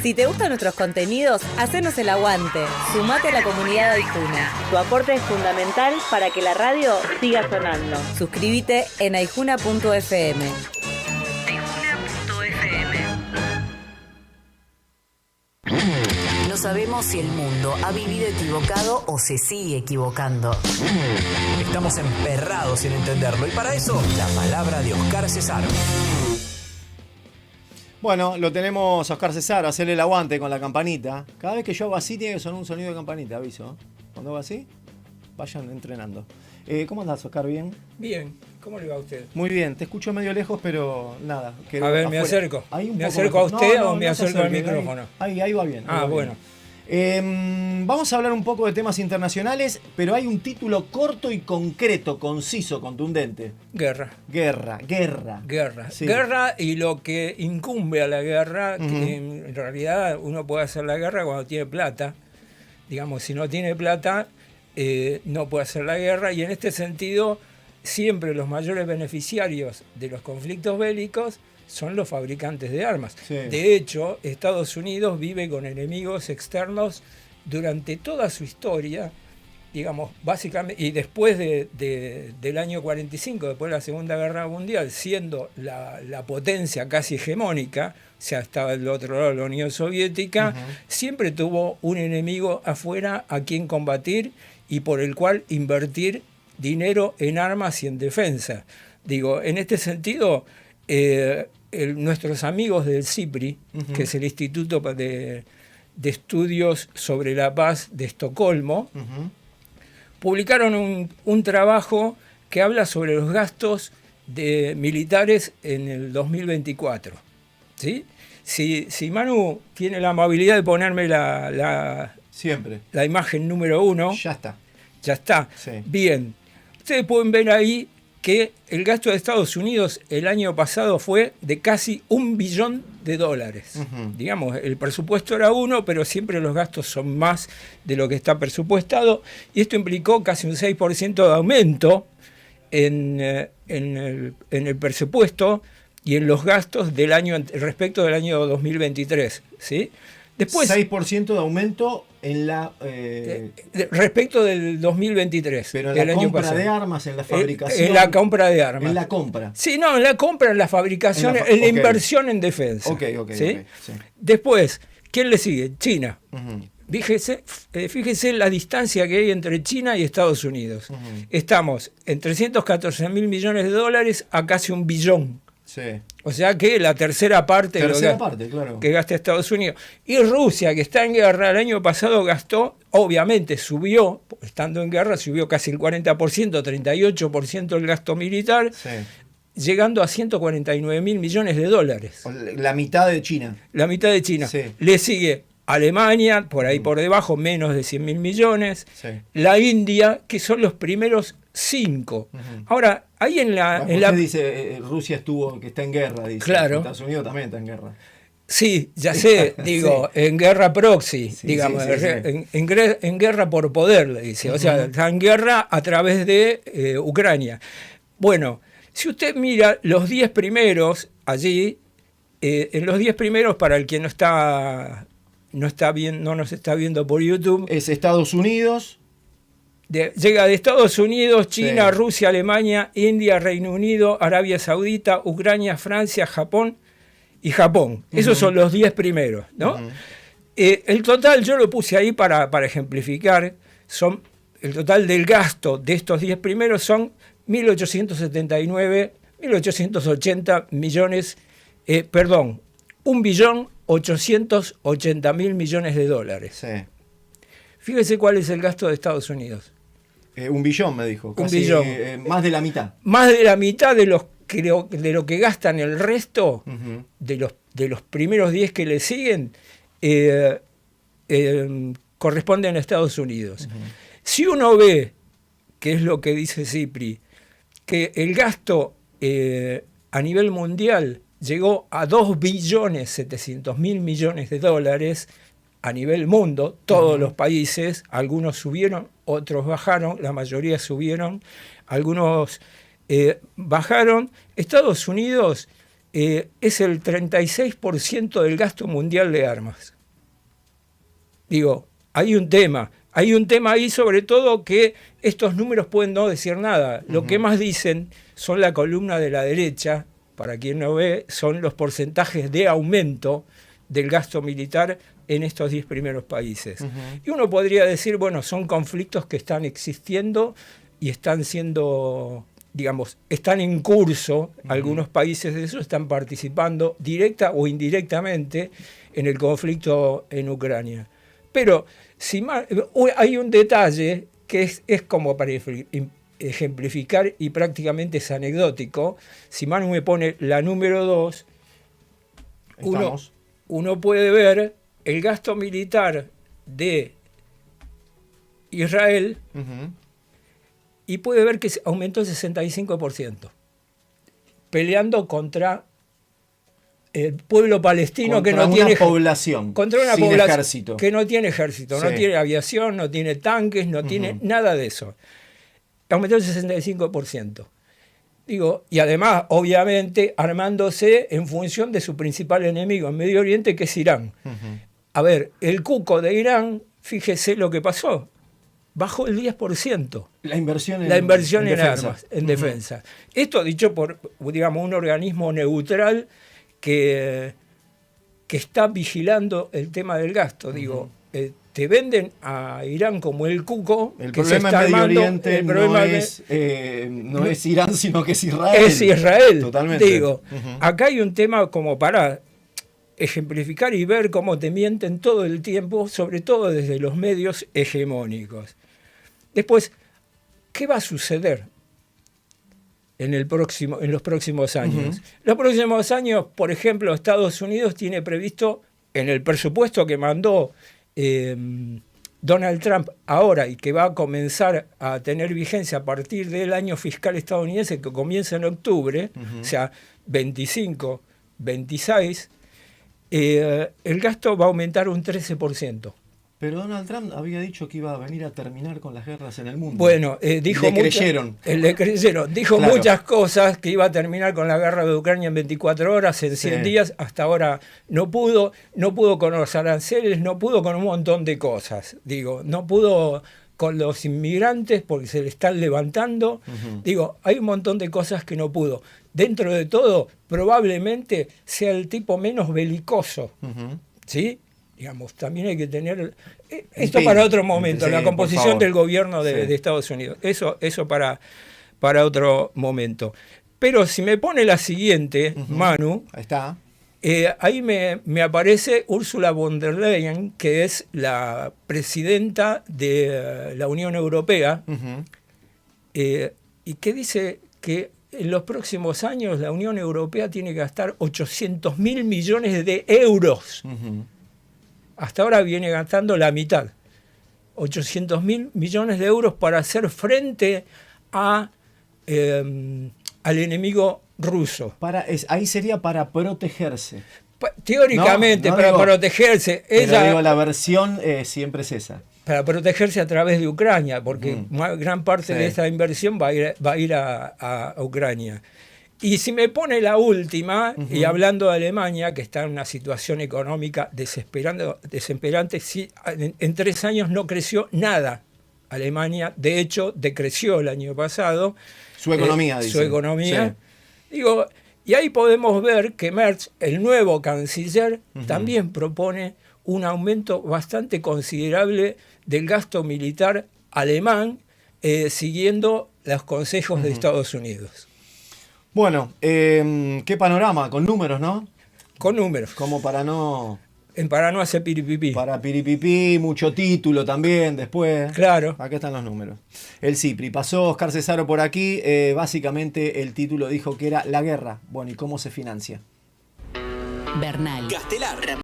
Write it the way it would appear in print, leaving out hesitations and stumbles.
Si te gustan nuestros contenidos, hacenos el aguante. Sumate a la comunidad de Aijuna. Tu aporte es fundamental para que la radio siga sonando. Suscríbete en aijuna.fm. No sabemos si el mundo ha vivido equivocado o se sigue equivocando. Estamos emperrados en entenderlo y para eso la palabra de Oscar Cesar. Bueno, lo tenemos a Oscar Cesar, hacerle el aguante con la campanita. Cada vez que yo hago así tiene que sonar un sonido de campanita, aviso. Cuando hago así, vayan entrenando. ¿Cómo andás, Oscar? ¿Bien? Bien, ¿cómo le va a usted? Muy bien, te escucho medio lejos, pero nada. A ver, afuera. me acerco. ¿Me acerco a usted o me acerco al micrófono? Ahí va bien. Ah, bueno. Vamos a hablar un poco de temas internacionales, pero hay un título corto y concreto, conciso, contundente. Guerra. Sí. Guerra y lo que incumbe a la guerra, que en realidad uno puede hacer la guerra cuando tiene plata. Digamos, si no tiene plata, no puede hacer la guerra, y en este sentido siempre los mayores beneficiarios de los conflictos bélicos son los fabricantes de armas. Sí. De hecho, Estados Unidos vive con enemigos externos durante toda su historia, digamos, básicamente, y después del año 45, después de la Segunda Guerra Mundial, siendo la potencia casi hegemónica, o sea, estaba del otro lado la Unión Soviética, siempre tuvo un enemigo afuera a quien combatir y por el cual invertir dinero en armas y en defensa. Digo, en este sentido, nuestros amigos del CIPRI, que es el Instituto de Estudios sobre la Paz de Estocolmo, publicaron un trabajo que habla sobre los gastos de militares en el 2024. ¿Sí? Si Manu tiene la amabilidad de ponerme Siempre. La imagen número 1. Ya está. Ya está. Sí. Bien. Ustedes pueden ver ahí que el gasto de Estados Unidos el año pasado fue de casi $1 billón. Digamos, el presupuesto era 1, pero siempre los gastos son más de lo que está presupuestado, y esto implicó casi un 6% de aumento en el presupuesto y en los gastos del año respecto del año 2023, ¿sí? Después, 6% de aumento en la respecto del 2023. Pero en la compra de armas, en la fabricación. En la compra de armas. En la compra. Sí, no, en la compra, en la fabricación, en la inversión en defensa. ¿Sí? Sí. Después, ¿quién le sigue? China. Fíjese la distancia que hay entre China y Estados Unidos. Estamos en $314 mil millones a casi $1 billón. Sí. O sea que la tercera parte claro, que gasta Estados Unidos. Y Rusia, que está en guerra, el año pasado gastó, obviamente subió, estando en guerra, subió casi el 40%, 38% el gasto militar, llegando a $149 mil millones. La mitad de China. La mitad de China. Sí. Le sigue Alemania, por ahí por debajo, menos de 100 mil millones. Sí. La India, que son los primeros 5. Ahora, ahí usted dice, Rusia que está en guerra, dice. Claro. Estados Unidos también está en guerra. Sí, ya sé, digo, en guerra proxy, digamos, en guerra por poder, le dice. O sea, está en guerra a través de Ucrania. Bueno, si usted mira los 10 primeros allí, en los 10 primeros, para el que no nos está viendo por YouTube, es Estados Unidos. Llega de Estados Unidos, China, Rusia, Alemania, India, Reino Unido, Arabia Saudita, Ucrania, Francia, Japón y Japón. Esos son los 10 primeros, ¿no? El total, yo lo puse ahí para ejemplificar, el total del gasto de estos 10 primeros son 1.880 millones, $1.880.000 millones. Sí. Fíjese cuál es el gasto de Estados Unidos. $1 billón, me dijo. $1 billón. Más de la mitad. Más de la mitad de lo que gastan el resto de los primeros 10 que le siguen corresponden a Estados Unidos. Si uno ve, que es lo que dice CIPRI, que el gasto a nivel mundial llegó a $2.700.000 millones a nivel mundo, todos los países, algunos subieron, otros bajaron, la mayoría subieron, algunos bajaron. Estados Unidos es el 36% del gasto mundial de armas. Digo, hay un tema ahí, sobre todo que estos números pueden no decir nada. Lo que más dicen son la columna de la derecha, para quien no ve, son los porcentajes de aumento del gasto militar en estos 10 primeros países. Y uno podría decir, bueno, son conflictos que están existiendo y están siendo, digamos, están en curso. Algunos países de esos están participando directa o indirectamente en el conflicto en Ucrania. Pero hay un detalle que es como para ejemplificar y prácticamente es anecdótico. Si Manu me pone la número 2, uno puede ver el gasto militar de Israel y puede ver que aumentó el 65%, peleando contra el pueblo palestino contra que no una tiene población, contra una sin población ejército. Que no tiene ejército, Sí. no tiene aviación, no tiene tanques, no tiene nada de eso. Aumentó el 65%. Digo, y además, obviamente, armándose en función de su principal enemigo en Medio Oriente, que es Irán. A ver, el cuco de Irán, fíjese lo que pasó. Bajó el 10%. La inversión En defensa. armas, en defensa. Esto dicho por, digamos, un organismo neutral que está vigilando el tema del gasto. Digo, te venden a Irán como el cuco. El que se problema está en Medio armando, Oriente el problema no es Irán, sino que es Israel. es Israel. Totalmente. Digo, acá hay un tema como para ejemplificar y ver cómo te mienten todo el tiempo, sobre todo desde los medios hegemónicos. Después, ¿qué va a suceder en los próximos años? Los próximos años, por ejemplo, Estados Unidos tiene previsto en el presupuesto que mandó Donald Trump ahora y que va a comenzar a tener vigencia a partir del año fiscal estadounidense que comienza en octubre, o sea, 25, 26, el gasto va a aumentar un 13%. Pero Donald Trump había dicho que iba a venir a terminar con las guerras en el mundo. Bueno, dijo Le creyeron. Dijo Claro. muchas cosas, que iba a terminar con la guerra de Ucrania en 24 horas, en 100 días. Hasta ahora no pudo con los aranceles, no pudo con un montón de cosas. Digo, no pudo con los inmigrantes porque se le están levantando. Digo, hay un montón de cosas que no pudo. Dentro de todo, probablemente sea el tipo menos belicoso. ¿Sí? Digamos, también hay que tener esto fin, para otro momento, sí, la por composición favor. del gobierno de, Sí. de Estados Unidos. Eso para otro momento. Pero si me pone la siguiente, Manu, Ahí está. ahí me aparece Ursula von der Leyen, que es la presidenta de la Unión Europea, y que dice que en los próximos años la Unión Europea tiene que gastar 800.000 millones de euros. Hasta ahora viene gastando la mitad. 800.000 millones de euros para hacer frente al enemigo ruso. Ahí sería para protegerse. Teóricamente, No para digo- protegerse. Pero Ella, digo, la versión siempre es esa. para protegerse a través de Ucrania, porque gran parte Sí. de esta inversión va a ir a Ucrania. Y si me pone la última, y hablando de Alemania, que está en una situación económica desesperante, sí, en 3 años no creció nada Alemania, de hecho decreció el año pasado. Su economía, dice. Su economía. Digo, y ahí podemos ver que Merz, el nuevo canciller, también propone un aumento bastante considerable del gasto militar alemán, siguiendo los consejos de Estados Unidos. Bueno, qué panorama, con números, ¿no? Con números. Como para no hacer piripipí. Para piripipí, mucho título también después. Claro. Acá están los números. El CIPRI. Pasó Oscar Cesaro por aquí. Básicamente el título dijo que era La guerra. Bueno, ¿y cómo se financia? Bernal. Castelar.